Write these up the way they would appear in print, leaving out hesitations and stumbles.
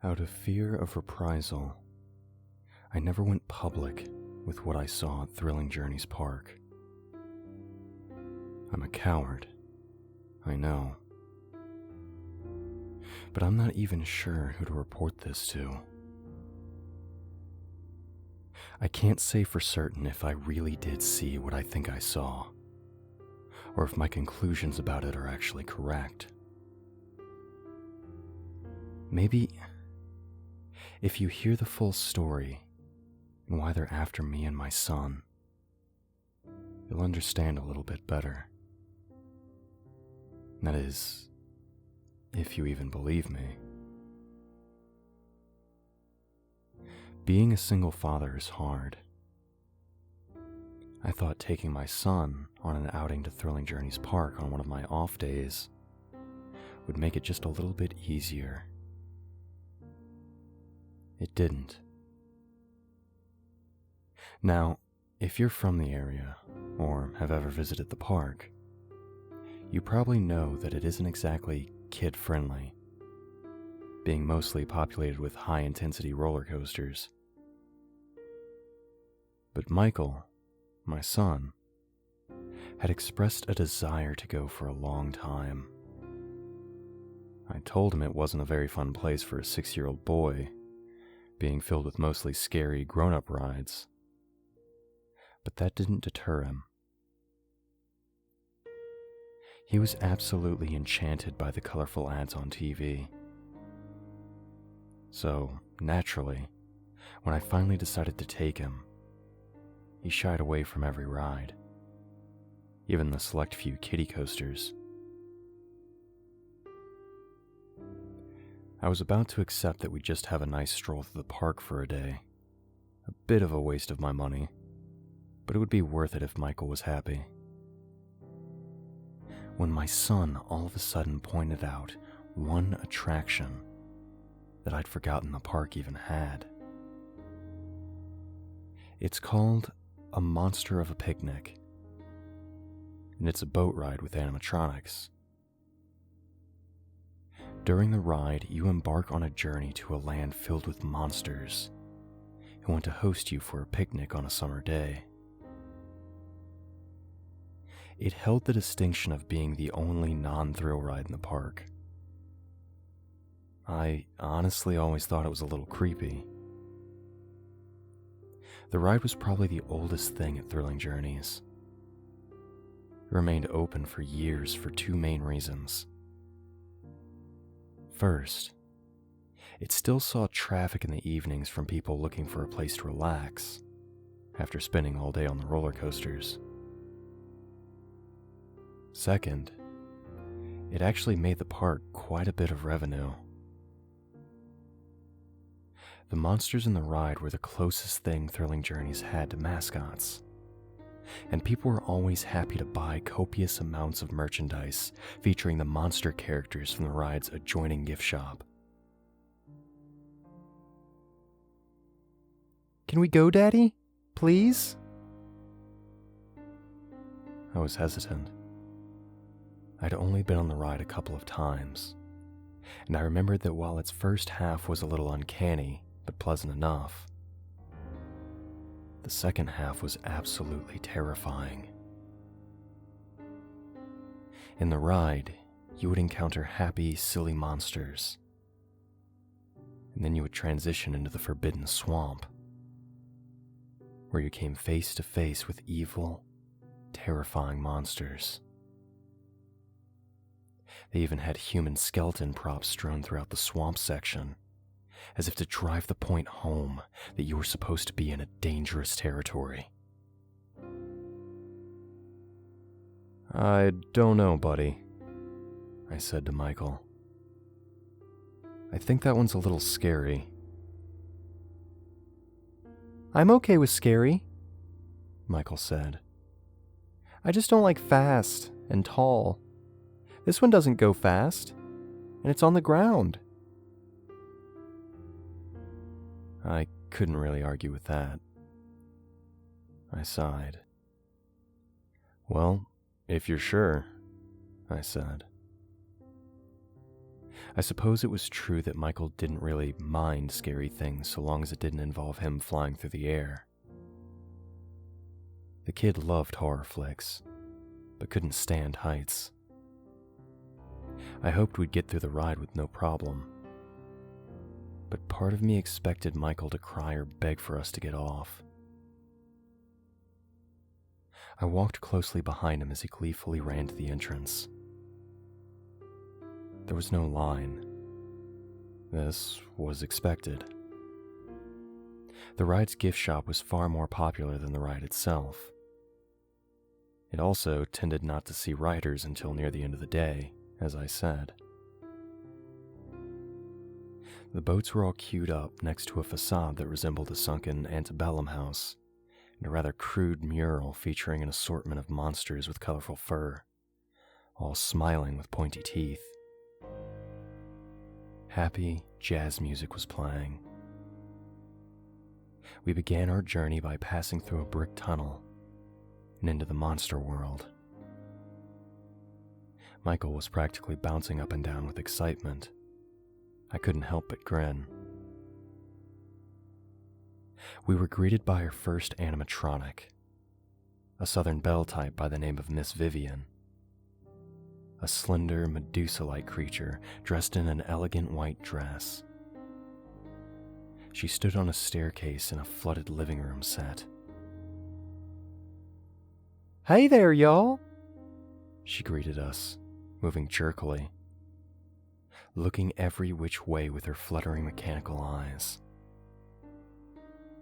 Out of fear of reprisal, I never went public with what I saw at Thrilling Journeys Park. I'm a coward, I know. But I'm not even sure who to report this to. I can't say for certain if I really did see what I think I saw, or if my conclusions about it are actually correct. Maybe, if you hear the full story and why they're after me and my son, you'll understand a little bit better. That is, if you even believe me. Being a single father is hard. I thought taking my son on an outing to Thrilling Journeys Park on one of my off days would make it just a little bit easier. It didn't. Now, if you're from the area, or have ever visited the park, you probably know that it isn't exactly kid-friendly, being mostly populated with high-intensity roller coasters. But Michael, my son, had expressed a desire to go for a long time. I told him it wasn't a very fun place for a 6-year-old boy, being filled with mostly scary grown-up rides. But that didn't deter him. He was absolutely enchanted by the colorful ads on TV. So, naturally, when I finally decided to take him, he shied away from every ride, even the select few kiddie coasters. I was about to accept that we'd just have a nice stroll through the park for a day. A bit of a waste of my money, but it would be worth it if Michael was happy. When my son all of a sudden pointed out one attraction that I'd forgotten the park even had. It's called a Monster of a Picnic, and it's a boat ride with animatronics. During the ride, you embark on a journey to a land filled with monsters who want to host you for a picnic on a summer day. It held the distinction of being the only non-thrill ride in the park. I honestly always thought it was a little creepy. The ride was probably the oldest thing at Thrilling Journeys. It remained open for years for two main reasons. First, it still saw traffic in the evenings from people looking for a place to relax after spending all day on the roller coasters. Second, it actually made the park quite a bit of revenue. The monsters in the ride were the closest thing Thrilling Journeys had to mascots, and people were always happy to buy copious amounts of merchandise featuring the monster characters from the ride's adjoining gift shop. "Can we go, Daddy? Please?" I was hesitant. I'd only been on the ride a couple of times, and I remembered that while its first half was a little uncanny, but pleasant enough, the second half was absolutely terrifying. In the ride, you would encounter happy, silly monsters, and then you would transition into the Forbidden Swamp, where you came face to face with evil, terrifying monsters. They even had human skeleton props strewn throughout the swamp section, as if to drive the point home that you were supposed to be in a dangerous territory. "I don't know, buddy," I said to Michael. "I think that one's a little scary." "I'm okay with scary," Michael said. "I just don't like fast and tall. This one doesn't go fast, and it's on the ground." I couldn't really argue with that. I sighed. "Well, if you're sure," I said. I suppose it was true that Michael didn't really mind scary things so long as it didn't involve him flying through the air. The kid loved horror flicks, but couldn't stand heights. I hoped we'd get through the ride with no problem, but part of me expected Michael to cry or beg for us to get off. I walked closely behind him as he gleefully ran to the entrance. There was no line. This was expected. The ride's gift shop was far more popular than the ride itself. It also tended not to see riders until near the end of the day, as I said. The boats were all queued up next to a facade that resembled a sunken antebellum house, and a rather crude mural featuring an assortment of monsters with colorful fur, all smiling with pointy teeth. Happy jazz music was playing. We began our journey by passing through a brick tunnel and into the monster world. Michael was practically bouncing up and down with excitement. I couldn't help but grin. We were greeted by our first animatronic, a Southern Belle type by the name of Miss Vivian. A slender, Medusa-like creature dressed in an elegant white dress. She stood on a staircase in a flooded living room set. "Hey there, y'all," she greeted us, moving jerkily, looking every which way with her fluttering mechanical eyes.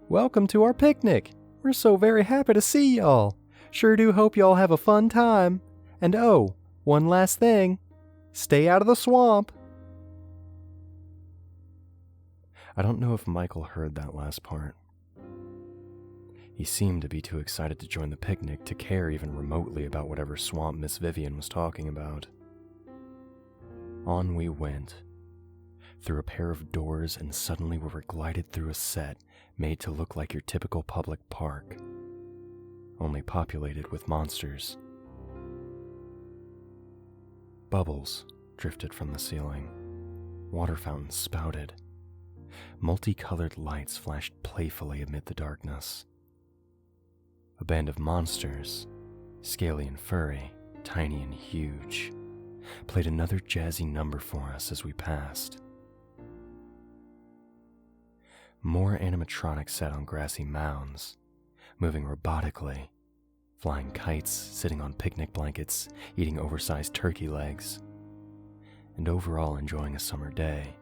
"Welcome to our picnic. We're so very happy to see y'all. Sure do hope y'all have a fun time. And oh, one last thing, stay out of the swamp." I don't know if Michael heard that last part. He seemed to be too excited to join the picnic to care even remotely about whatever swamp Miss Vivian was talking about. On we went, through a pair of doors, and suddenly we were glided through a set made to look like your typical public park, only populated with monsters. Bubbles drifted from the ceiling. Water fountains spouted. Multicolored lights flashed playfully amid the darkness. A band of monsters, scaly and furry, tiny and huge, played another jazzy number for us as we passed. More animatronics sat on grassy mounds, moving robotically, flying kites, sitting on picnic blankets, eating oversized turkey legs, and overall enjoying a summer day.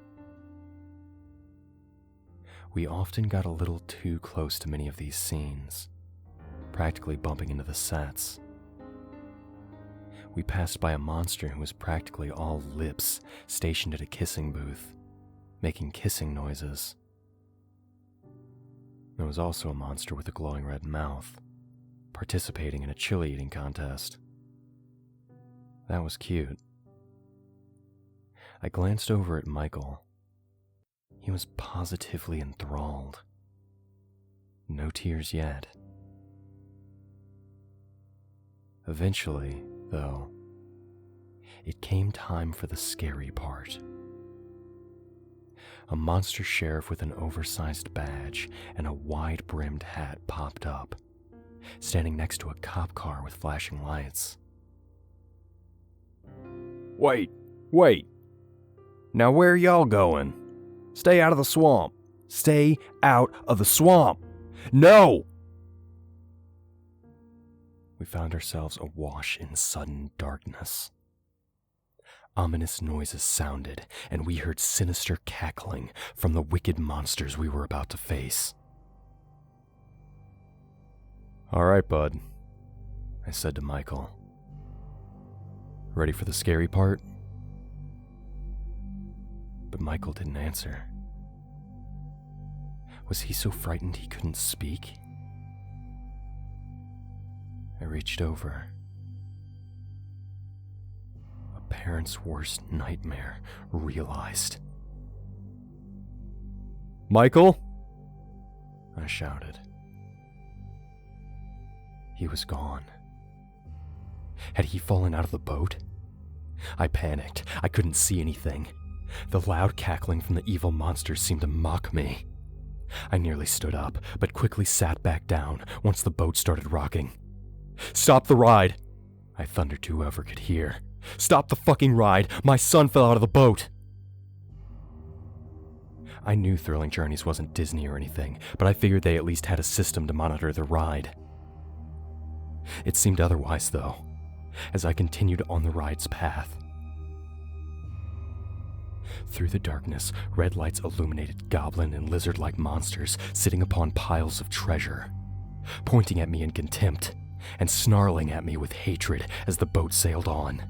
We often got a little too close to many of these scenes, practically bumping into the sets. We passed by a monster who was practically all lips, stationed at a kissing booth, making kissing noises. There was also a monster with a glowing red mouth, participating in a chili eating contest. That was cute. I glanced over at Michael. He was positively enthralled. No tears yet. Eventually, though, it came time for the scary part. A monster sheriff with an oversized badge and a wide-brimmed hat popped up, standing next to a cop car with flashing lights. Wait. Now where are y'all going? Stay out of the swamp. Stay out of the swamp. No! We found ourselves awash in sudden darkness. Ominous noises sounded, and we heard sinister cackling from the wicked monsters we were about to face. "All right, bud," I said to Michael. "Ready for the scary part?" But Michael didn't answer. Was he so frightened he couldn't speak? I reached over. A parent's worst nightmare realized. "Michael!" I shouted. He was gone. Had he fallen out of the boat? I panicked. I couldn't see anything. The loud cackling from the evil monsters seemed to mock me. I nearly stood up, but quickly sat back down once the boat started rocking. "Stop the ride!" I thundered to whoever could hear. "Stop the fucking ride! My son fell out of the boat!" I knew Thrilling Journeys wasn't Disney or anything, but I figured they at least had a system to monitor the ride. It seemed otherwise, though, as I continued on the ride's path. Through the darkness, red lights illuminated goblin and lizard-like monsters sitting upon piles of treasure, pointing at me in contempt and snarling at me with hatred as the boat sailed on.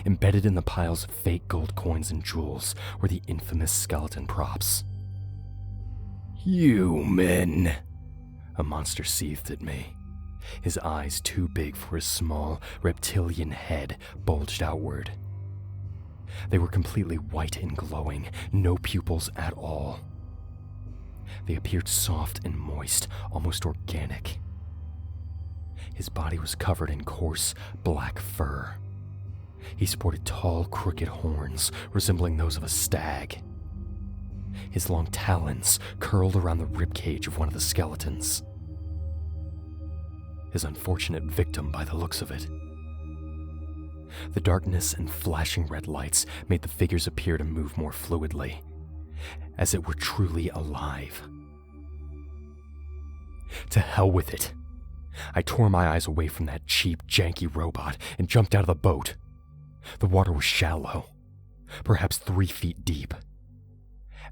Embedded in the piles of fake gold coins and jewels were the infamous skeleton props. "Human!" a monster seethed at me. His eyes, too big for his small, reptilian head, bulged outward. They were completely white and glowing, no pupils at all. They appeared soft and moist, almost organic. His body was covered in coarse, black fur. He sported tall, crooked horns, resembling those of a stag. His long talons curled around the ribcage of one of the skeletons. His unfortunate victim by the looks of it. The darkness and flashing red lights made the figures appear to move more fluidly, as it were truly alive. To hell with it. I tore my eyes away from that cheap, janky robot and jumped out of the boat. The water was shallow, perhaps 3 feet deep.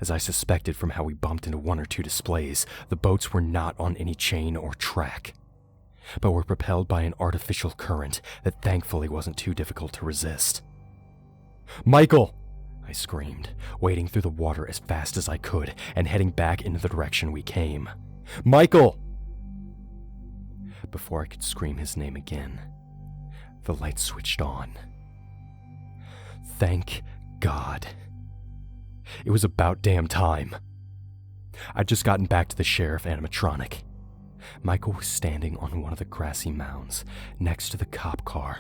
As I suspected from how we bumped into 1 or 2 displays, the boats were not on any chain or track, but were propelled by an artificial current that thankfully wasn't too difficult to resist. "Michael!" I screamed, wading through the water as fast as I could and heading back into the direction we came. "Michael!" Before I could scream his name again, the light switched on. Thank God. It was about damn time. I'd just gotten back to the sheriff animatronic. Michael was standing on one of the grassy mounds next to the cop car.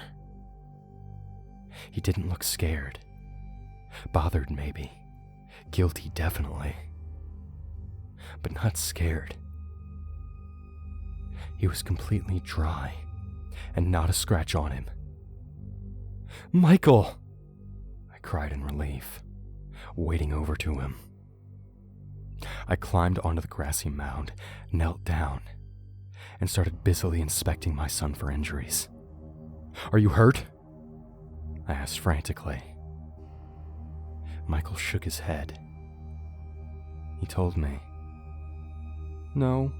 He didn't look scared. Bothered, maybe. Guilty, definitely. But not scared. He was completely dry, and not a scratch on him. "Michael!" I cried in relief, wading over to him. I climbed onto the grassy mound, knelt down, and started busily inspecting my son for injuries. "Are you hurt?" I asked frantically. Michael shook his head. He told me, "No,"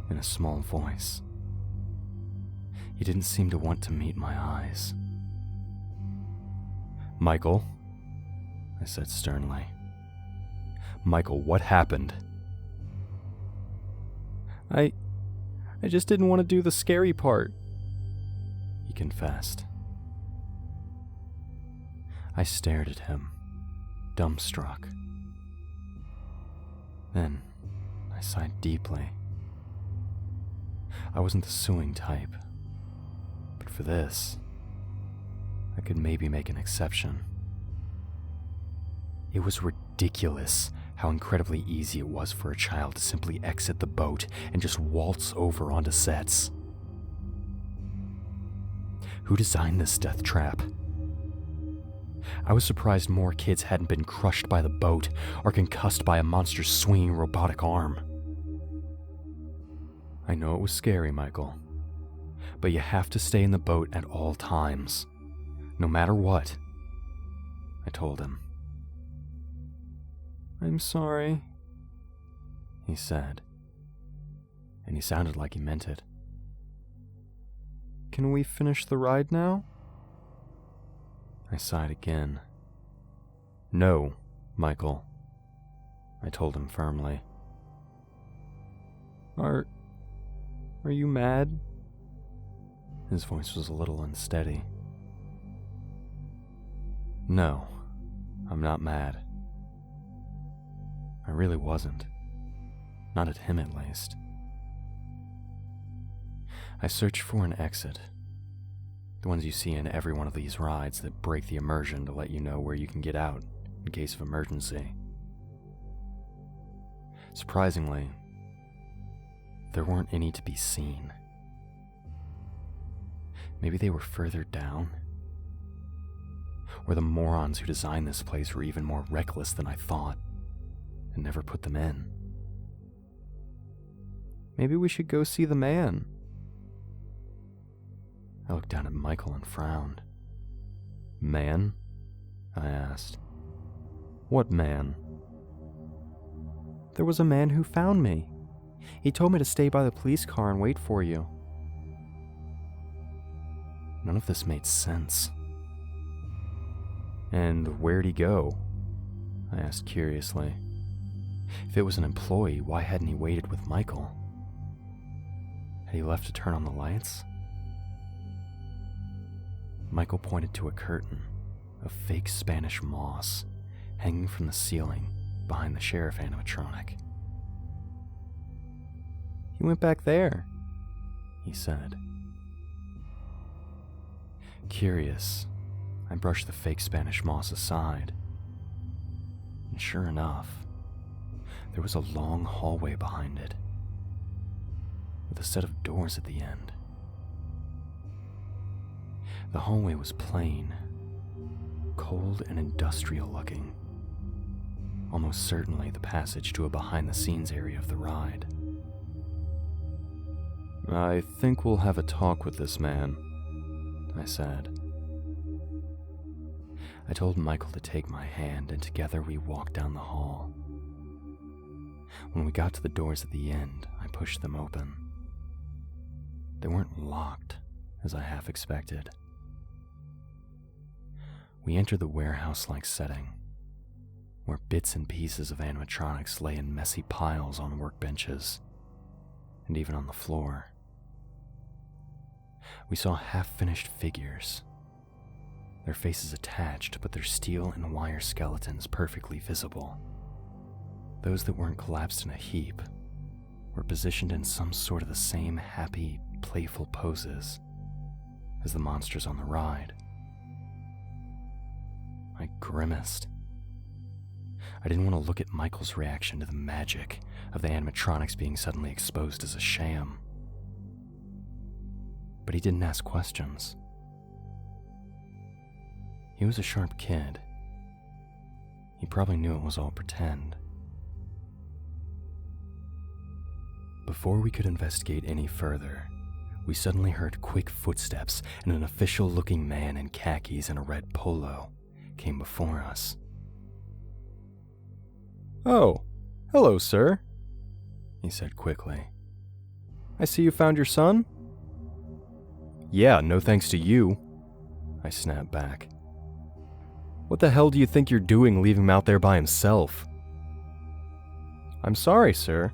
in a small voice. He didn't seem to want to meet my eyes. "Michael," I said sternly. "Michael, what happened?" I just didn't want to do the scary part," he confessed. I stared at him, dumbstruck. Then I sighed deeply. I wasn't the suing type, but for this, I could maybe make an exception. It was ridiculous how incredibly easy it was for a child to simply exit the boat and just waltz over onto sets. Who designed this death trap? I was surprised more kids hadn't been crushed by the boat or concussed by a monster's swinging robotic arm. I know it was scary, Michael, but you have to stay in the boat at all times, no matter what, I told him. "I'm sorry," he said, and he sounded like he meant it. "Can we finish the ride now?" I sighed again. "No, Michael," I told him firmly. Are you mad?" His voice was a little unsteady. "No, I'm not mad. I really wasn't. Not at him, at least." I searched for an exit. The ones you see in every one of these rides that break the immersion to let you know where you can get out in case of emergency. Surprisingly, there weren't any to be seen. Maybe they were further down? Or the morons who designed this place were even more reckless than I thought and never put them in. Maybe we should go see the man. I looked down at Michael and frowned. Man? I asked. What man? There was a man who found me. He told me to stay by the police car and wait for you. None of this made sense. And where'd he go? I asked curiously. If it was an employee, why hadn't he waited with Michael? Had he left to turn on the lights? Michael pointed to a curtain of fake Spanish moss hanging from the ceiling behind the sheriff animatronic. He went back there, he said. Curious, I brushed the fake Spanish moss aside. And sure enough, there was a long hallway behind it, with a set of doors at the end. The hallway was plain, cold and industrial looking, almost certainly the passage to a behind-the-scenes area of the ride. I think we'll have a talk with this man, I said. I told Michael to take my hand, and together we walked down the hall. When we got to the doors at the end, I pushed them open. They weren't locked, as I half expected. We entered the warehouse-like setting, where bits and pieces of animatronics lay in messy piles on workbenches, and even on the floor. We saw half-finished figures, their faces attached, but their steel and wire skeletons perfectly visible. Those that weren't collapsed in a heap were positioned in some sort of the same happy, playful poses as the monsters on the ride. I grimaced. I didn't want to look at Michael's reaction to the magic of the animatronics being suddenly exposed as a sham. But he didn't ask questions. He was a sharp kid. He probably knew it was all pretend. Before we could investigate any further, we suddenly heard quick footsteps, and an official-looking man in khakis and a red polo came before us. "Oh, hello, sir," he said quickly. "I see you found your son?" "Yeah, no thanks to you," I snapped back. "What the hell do you think you're doing leaving him out there by himself?" "I'm sorry, sir,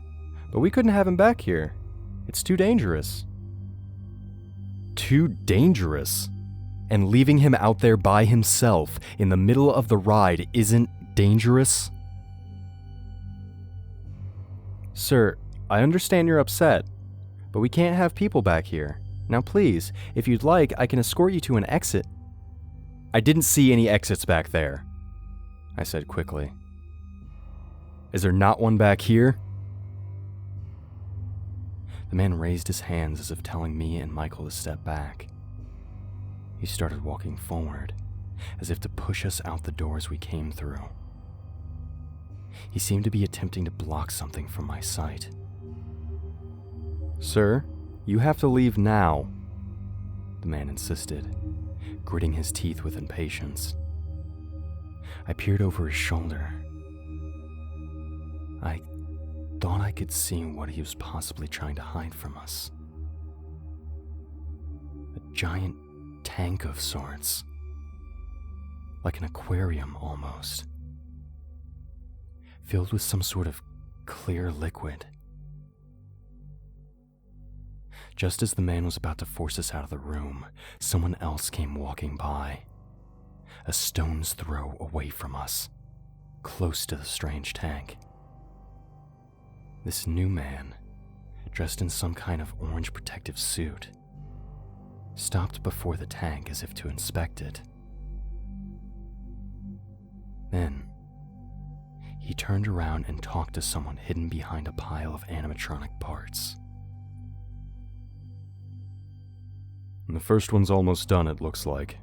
but we couldn't have him back here. It's too dangerous." "Too dangerous? And leaving him out there by himself in the middle of the ride isn't dangerous?" "Sir, I understand you're upset, but we can't have people back here. Now please, if you'd like, I can escort you to an exit." "I didn't see any exits back there," I said quickly. "Is there not one back here?" The man raised his hands as if telling me and Michael to step back. He started walking forward, as if to push us out the doors we came through. He seemed to be attempting to block something from my sight. "Sir, you have to leave now," the man insisted, gritting his teeth with impatience. I peered over his shoulder. I thought I could see what he was possibly trying to hide from us. A giant tank of sorts. Like an aquarium almost. Filled with some sort of clear liquid. Just as the man was about to force us out of the room, someone else came walking by. A stone's throw away from us, close to the strange tank. This new man, dressed in some kind of orange protective suit, stopped before the tank as if to inspect it. Then, he turned around and talked to someone hidden behind a pile of animatronic parts. "The first one's almost done, it looks like,"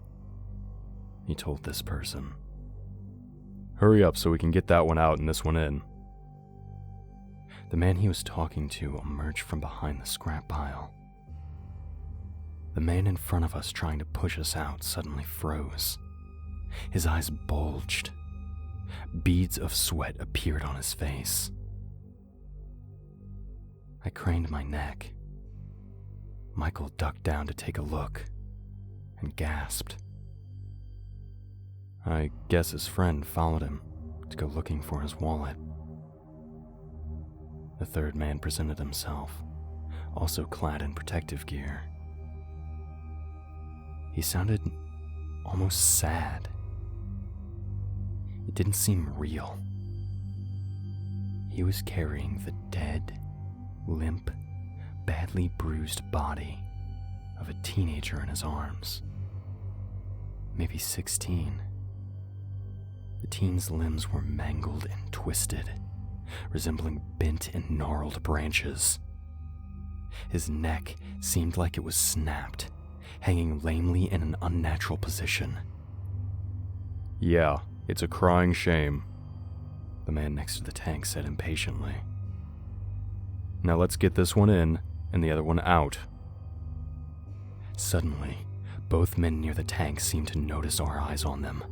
he told this person. "Hurry up so we can get that one out and this one in." The man he was talking to emerged from behind the scrap pile. The man in front of us trying to push us out suddenly froze. His eyes bulged. Beads of sweat appeared on his face. I craned my neck. Michael ducked down to take a look and gasped. I guess his friend followed him to go looking for his wallet. The third man presented himself, also clad in protective gear. He sounded almost sad. It didn't seem real. He was carrying the dead, limp, badly bruised body of a teenager in his arms. Maybe 16. The teen's limbs were mangled and twisted, resembling bent and gnarled branches. His neck seemed like it was snapped, hanging lamely in an unnatural position. "Yeah, it's a crying shame," the man next to the tank said impatiently. "Now let's get this one in and the other one out." Suddenly, both men near the tank seemed to notice our eyes on them.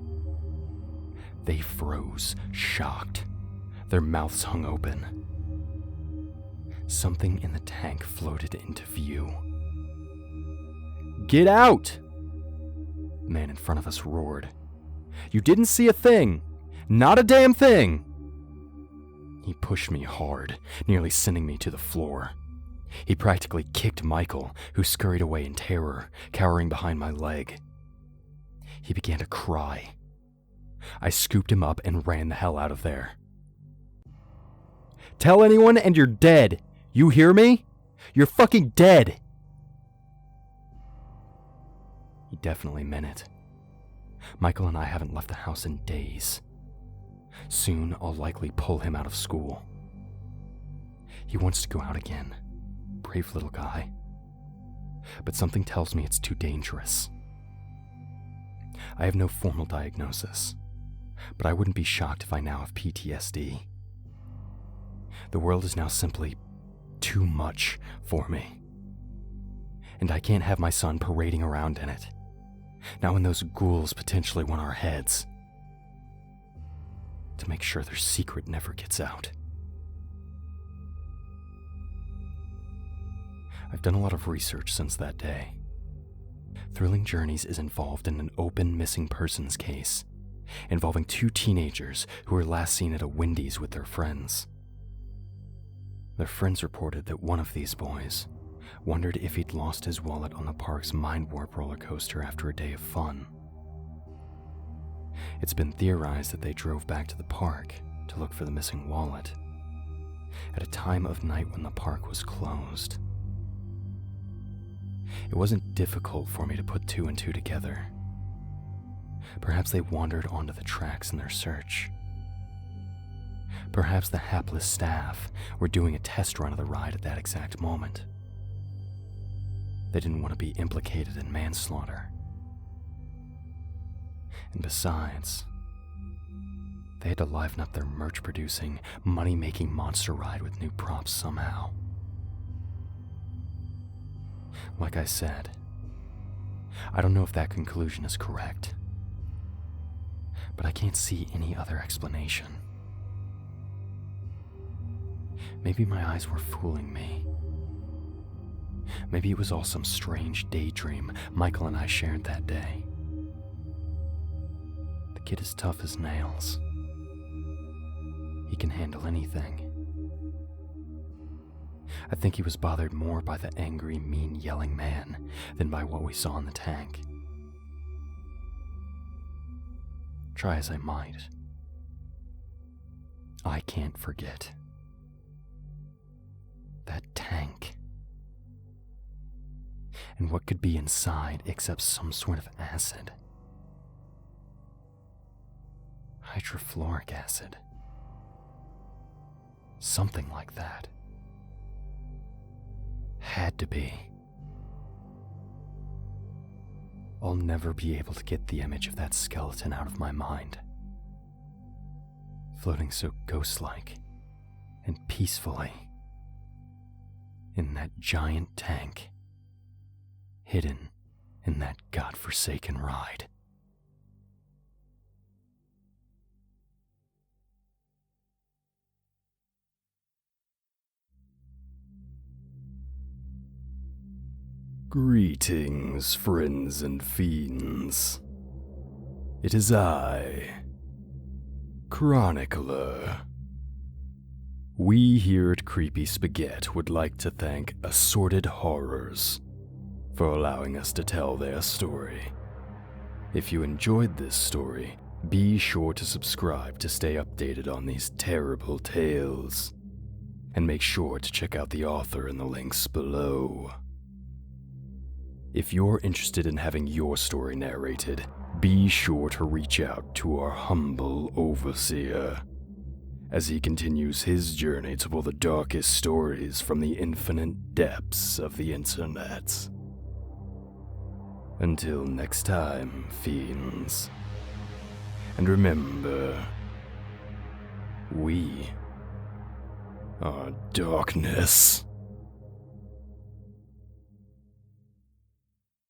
They froze, shocked. Their mouths hung open. Something in the tank floated into view. "Get out!" The man in front of us roared. "You didn't see a thing! Not a damn thing!" He pushed me hard, nearly sending me to the floor. He practically kicked Michael, who scurried away in terror, cowering behind my leg. He began to cry. I scooped him up and ran the hell out of there. "Tell anyone and you're dead! You hear me? You're fucking dead!" He definitely meant it. Michael and I haven't left the house in days. Soon I'll likely pull him out of school. He wants to go out again. Brave little guy. But something tells me it's too dangerous. I have no formal diagnosis, but I wouldn't be shocked if I now have PTSD. The world is now simply too much for me. And I can't have my son parading around in it. Now when those ghouls potentially want our heads. To make sure their secret never gets out. I've done a lot of research since that day. Thrilling Journeys is involved in an open missing persons case involving 2 teenagers who were last seen at a Wendy's with their friends. Their friends reported that one of these boys wondered if he'd lost his wallet on the park's Mind Warp roller coaster after a day of fun. It's been theorized that they drove back to the park to look for the missing wallet at a time of night when the park was closed. It wasn't difficult for me to put 2 and 2 together. Perhaps they wandered onto the tracks in their search. Perhaps the hapless staff were doing a test run of the ride at that exact moment. They didn't want to be implicated in manslaughter. And besides, they had to liven up their merch-producing, money-making monster ride with new props somehow. Like I said, I don't know if that conclusion is correct, but I can't see any other explanation. Maybe my eyes were fooling me. Maybe it was all some strange daydream Michael and I shared that day. The kid is tough as nails. He can handle anything. I think he was bothered more by the angry, mean, yelling man than by what we saw in the tank. Try as I might, I can't forget. That tank. and what could be inside except some sort of acid. Hydrofluoric acid. Something like that. Had to be. I'll never be able to get the image of that skeleton out of my mind. Floating so ghost-like and peacefully in that giant tank, hidden in that godforsaken ride. Greetings, friends and fiends. It is I, Chronicler. We here at Creepy Spaghet would like to thank Assorted Horrors for allowing us to tell their story. If you enjoyed this story, be sure to subscribe to stay updated on these terrible tales, and make sure to check out the author in the links below. If you're interested in having your story narrated, be sure to reach out to our humble overseer, as he continues his journey to pull the darkest stories from the infinite depths of the internet. Until next time, fiends. And remember, we are darkness.